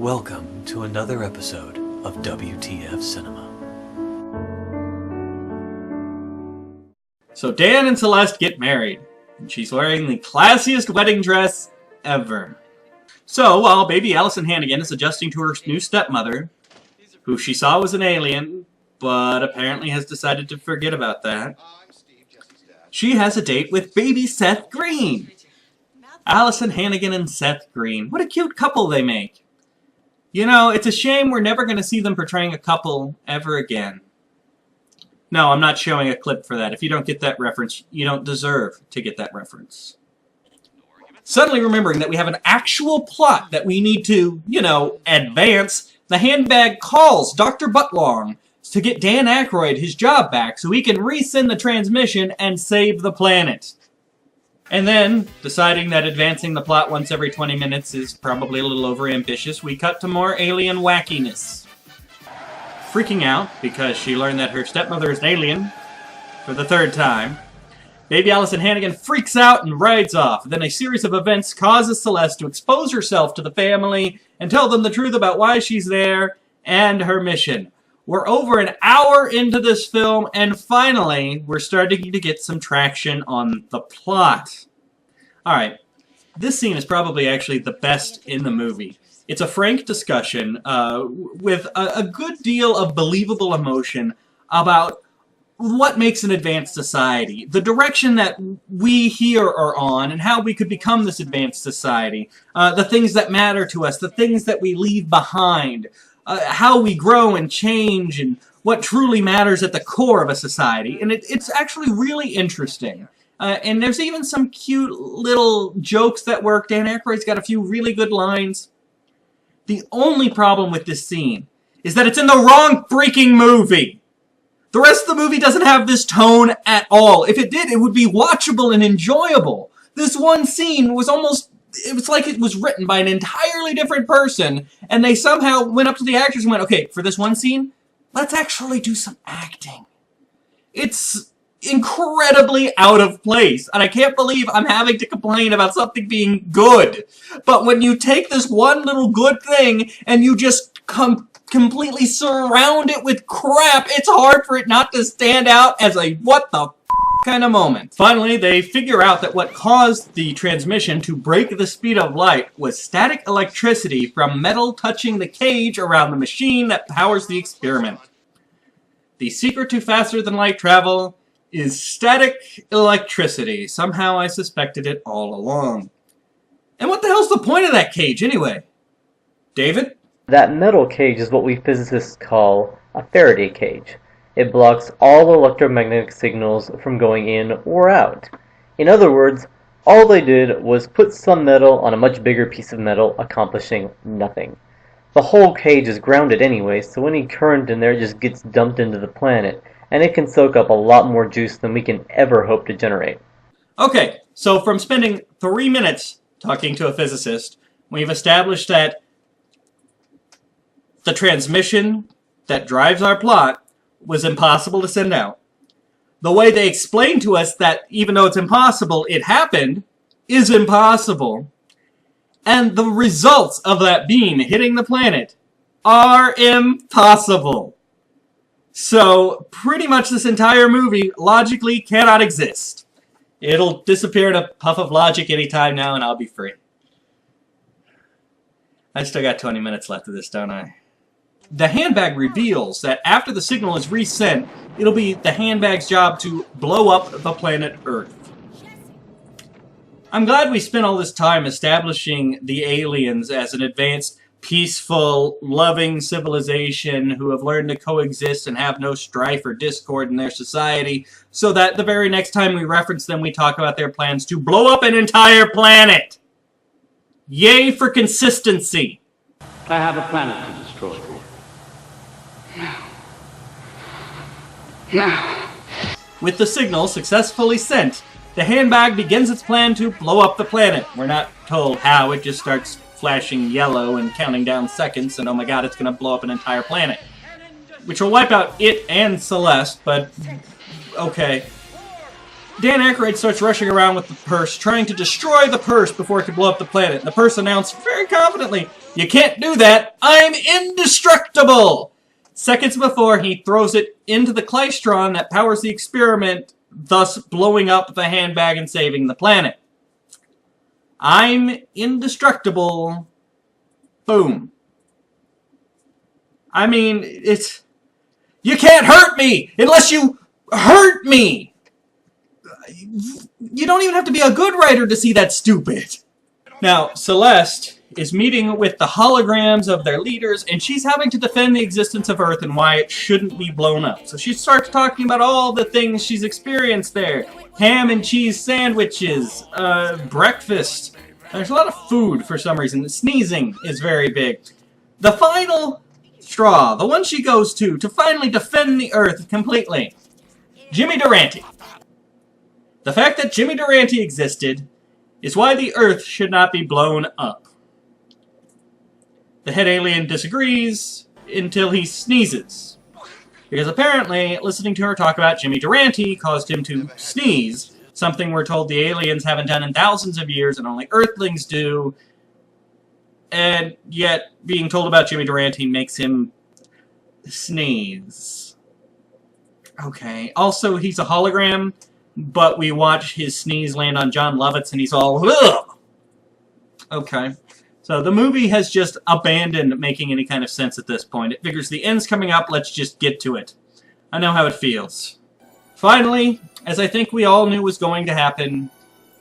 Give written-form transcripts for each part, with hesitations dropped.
Welcome to another episode of WTF Cinema. So Dan and Celeste get married, and she's wearing the classiest wedding dress ever. So while baby Allison Hannigan is adjusting to her new stepmother, who she saw was an alien, but apparently has decided to forget about that, she has a date with baby Seth Green. Allison Hannigan and Seth Green. What a cute couple they make. You know, it's a shame we're never going to see them portraying a couple ever again. No, I'm not showing a clip for that. If you don't get that reference, you don't deserve to get that reference. Suddenly remembering that we have an actual plot that we need to, advance, the handbag calls Dr. Butlong to get Dan Aykroyd his job back so he can resend the transmission and save the planet. And then, deciding that advancing the plot once every 20 minutes is probably a little overambitious, we cut to more alien wackiness. Freaking out because she learned that her stepmother is an alien for the third time, baby Allison Hannigan freaks out and rides off. Then a series of events causes Celeste to expose herself to the family and tell them the truth about why she's there and her mission. We're over an hour into this film, and finally, we're starting to get some traction on the plot. Alright, this scene is probably actually the best in the movie. It's a frank discussion with a good deal of believable emotion about what makes an advanced society, the direction that we here are on, and how we could become this advanced society, the things that matter to us, the things that we leave behind, how we grow and change, and what truly matters at the core of a society. And it's actually really interesting. And there's even some cute little jokes that work. Dan Aykroyd's got a few really good lines. The only problem with this scene is that it's in the wrong freaking movie. The rest of the movie doesn't have this tone at all. If it did, it would be watchable and enjoyable. This one scene was it was like it was written by an entirely different person, and they somehow went up to the actors and went, okay, for this one scene, let's actually do some acting. It's incredibly out of place, and I can't believe I'm having to complain about something being good. But when you take this one little good thing and you just completely surround it with crap, it's hard for it not to stand out as a what the kind of moment. Finally, they figure out that what caused the transmission to break the speed of light was static electricity from metal touching the cage around the machine that powers the experiment. The secret to faster than light travel is static electricity. Somehow I suspected it all along. And what the hell's the point of that cage anyway? David? That metal cage is what we physicists call a Faraday cage. It blocks all electromagnetic signals from going in or out. In other words, all they did was put some metal on a much bigger piece of metal, accomplishing nothing. The whole cage is grounded anyway, so any current in there just gets dumped into the planet, and it can soak up a lot more juice than we can ever hope to generate. Okay, so from spending 3 minutes talking to a physicist, we've established that the transmission that drives our plot was impossible to send out. The way they explained to us that even though it's impossible, it happened, is impossible. And the results of that beam hitting the planet are impossible. So, pretty much this entire movie logically cannot exist. It'll disappear in a puff of logic anytime now and I'll be free. I still got 20 minutes left of this, don't I? The handbag reveals that after the signal is resent, it'll be the handbag's job to blow up the planet Earth. I'm glad we spent all this time establishing the aliens as an advanced, peaceful, loving civilization who have learned to coexist and have no strife or discord in their society, so that the very next time we reference them, we talk about their plans to blow up an entire planet. Yay for consistency. I have a planet to destroy. No. With the signal successfully sent, the handbag begins its plan to blow up the planet. We're not told how, it just starts flashing yellow and counting down seconds, and oh my god, it's gonna blow up an entire planet. Which will wipe out it and Celeste, but okay. Dan Aykroyd starts rushing around with the purse, trying to destroy the purse before it can blow up the planet. The purse announced very confidently, You can't do that! I'm indestructible! Seconds before, he throws it into the klystron that powers the experiment, thus blowing up the handbag and saving the planet. I'm indestructible. Boom. I mean, it's... You can't hurt me unless you hurt me! You don't even have to be a good writer to see that stupid. Now, Celeste is meeting with the holograms of their leaders, and she's having to defend the existence of Earth and why it shouldn't be blown up. So she starts talking about all the things she's experienced there. Ham and cheese sandwiches, breakfast. There's a lot of food for some reason. Sneezing is very big. The final straw, the one she goes to finally defend the Earth completely. Jimmy Durante. The fact that Jimmy Durante existed is why the Earth should not be blown up. The head alien disagrees until he sneezes. Because apparently, listening to her talk about Jimmy Durante caused him to sneeze, something we're told the aliens haven't done in thousands of years and only Earthlings do, and yet being told about Jimmy Durante makes him sneeze. Okay, also he's a hologram, but we watch his sneeze land on John Lovitz and he's all, ugh! Okay. So the movie has just abandoned making any kind of sense at this point. It figures the end's coming up, let's just get to it. I know how it feels. Finally, as I think we all knew was going to happen,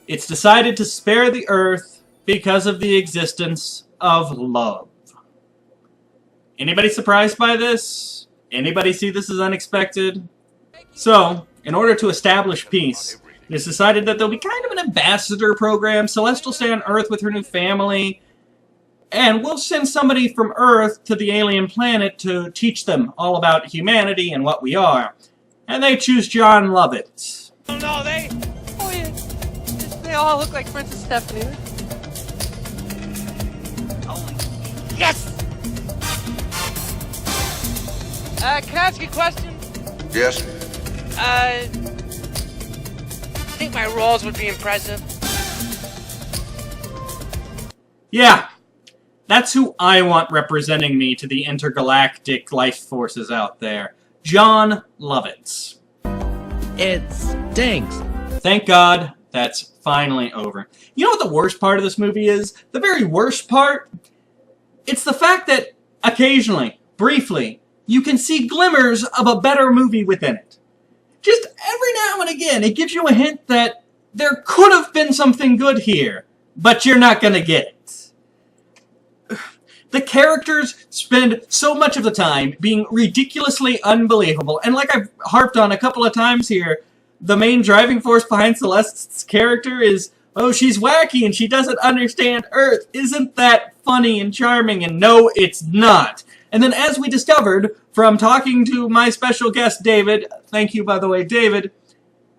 it's decided to spare the Earth because of the existence of love. Anybody surprised by this? Anybody see this as unexpected? So, in order to establish peace, it is decided that there'll be kind of an ambassador program. Celeste will stay on Earth with her new family, and we'll send somebody from Earth to the alien planet to teach them all about humanity and what we are. And they choose John Lovitz. Oh no, oh yeah, they all look like Princess Stephanie. Oh, yes! Can I ask you a question? Yes. I think my rolls would be impressive. Yeah, that's who I want representing me to the intergalactic life forces out there. John Lovitz. It stinks. Thank God that's finally over. You know what the worst part of this movie is? The very worst part? It's the fact that occasionally, briefly, you can see glimmers of a better movie within it. Just every now and again, it gives you a hint that there could have been something good here, but you're not gonna get it. The characters spend so much of the time being ridiculously unbelievable, and like I've harped on a couple of times here, the main driving force behind Celeste's character is, oh, she's wacky and she doesn't understand Earth. Isn't that funny and charming? And no, it's not. And then as we discovered from talking to my special guest, David, thank you, by the way, David,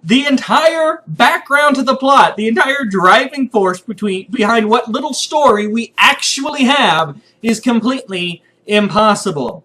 the entire background to the plot, the entire driving force behind what little story we actually have is completely impossible.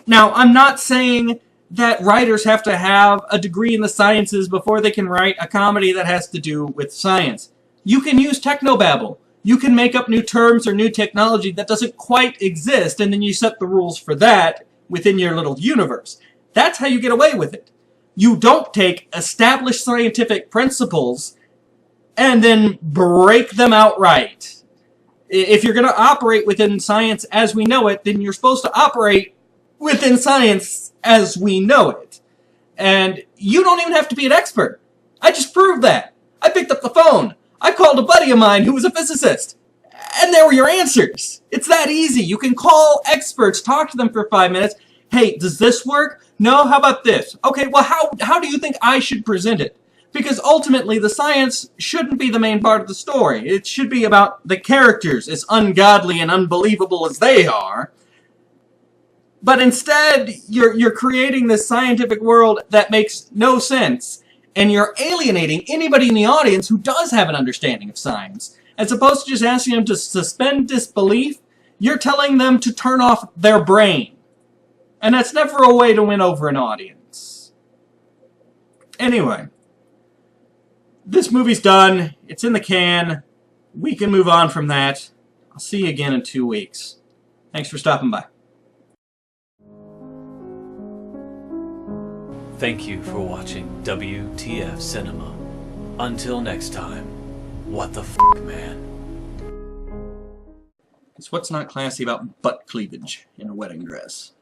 Now, I'm not saying that writers have to have a degree in the sciences before they can write a comedy that has to do with science. You can use technobabble. You can make up new terms or new technology that doesn't quite exist, and then you set the rules for that within your little universe. That's how you get away with it. You don't take established scientific principles and then break them outright. If you're going to operate within science as we know it, then you're supposed to operate within science as we know it. And you don't even have to be an expert. I just proved that. I picked up the phone. I called a buddy of mine who was a physicist. And there were your answers. It's that easy. You can call experts, talk to them for 5 minutes. Hey, does this work? No, how about this? Okay, well, how do you think I should present it? Because ultimately, the science shouldn't be the main part of the story. It should be about the characters, as ungodly and unbelievable as they are. But instead, you're creating this scientific world that makes no sense, and you're alienating anybody in the audience who does have an understanding of science. As opposed to just asking them to suspend disbelief, you're telling them to turn off their brain. And that's never a way to win over an audience. Anyway, this movie's done. It's in the can. We can move on from that. I'll see you again in 2 weeks. Thanks for stopping by. Thank you for watching WTF Cinema. Until next time, what the f***, man? It's what's not classy about butt cleavage in a wedding dress.